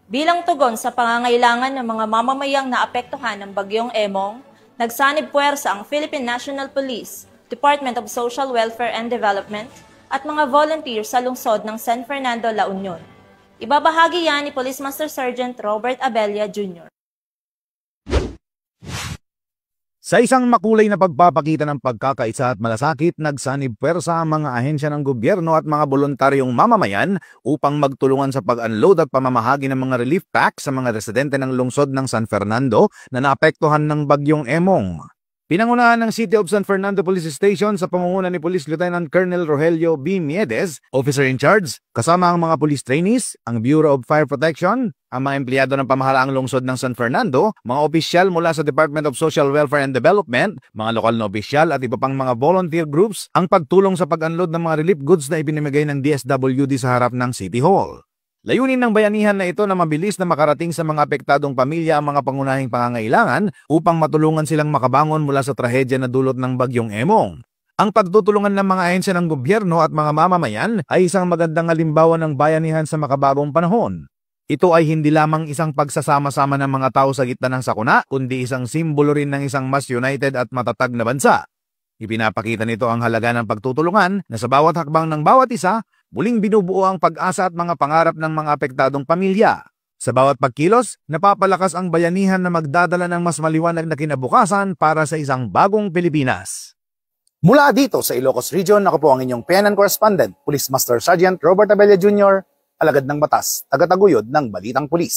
Bilang tugon sa pangangailangan ng mga mamamayang naapektuhan ng Bagyong Emong, nagsanib puwersa ang Philippine National Police, Department of Social Welfare and Development, at mga volunteers sa lungsod ng San Fernando, La Union. Ibabahagi yan ni Police Master Sergeant Robert Abella Jr. Sa isang makulay na pagpapakita ng pagkakaisa at malasakit, nagsanib puwersa ang mga ahensya ng gobyerno at mga voluntaryong mamamayan upang magtulungan sa pag-unload at pamamahagi ng mga relief pack sa mga residente ng lungsod ng San Fernando na naapektuhan ng Bagyong Emong. Pinangunahan ng City of San Fernando Police Station sa pamumuno ni Police Lieutenant Colonel Rogelio B. Miedes, Officer in Charge, kasama ang mga police trainees, ang Bureau of Fire Protection, ang mga empleyado ng pamahalaang lungsod ng San Fernando, mga opisyal mula sa Department of Social Welfare and Development, mga lokal na opisyal at iba pang mga volunteer groups ang pagtulong sa pag-unload ng mga relief goods na ipinamigay ng DSWD sa harap ng City Hall. Layunin ng bayanihan na ito na mabilis na makarating sa mga apektadong pamilya ang mga pangunahing pangangailangan upang matulungan silang makabangon mula sa trahedya na dulot ng Bagyong Emong. Ang pagtutulungan ng mga ahensya ng gobyerno at mga mamamayan ay isang magandang halimbawa ng bayanihan sa makabagong panahon. Ito ay hindi lamang isang pagsasama-sama ng mga tao sa gitna ng sakuna, kundi isang simbolo rin ng isang mas united at matatag na bansa. Ipinapakita nito ang halaga ng pagtutulungan na sa bawat hakbang ng bawat isa, muling binubuo ang pag-asa at mga pangarap ng mga apektadong pamilya. Sa bawat pagkilos, napapalakas ang bayanihan na magdadala ng mas maliwanag na kinabukasan para sa isang bagong Pilipinas. Mula dito sa Ilocos Region, ako po ang inyong PNN Correspondent, Police Master Sergeant Robert Abella Jr., alagad ng batas, tagataguyod ng Balitang Pulis.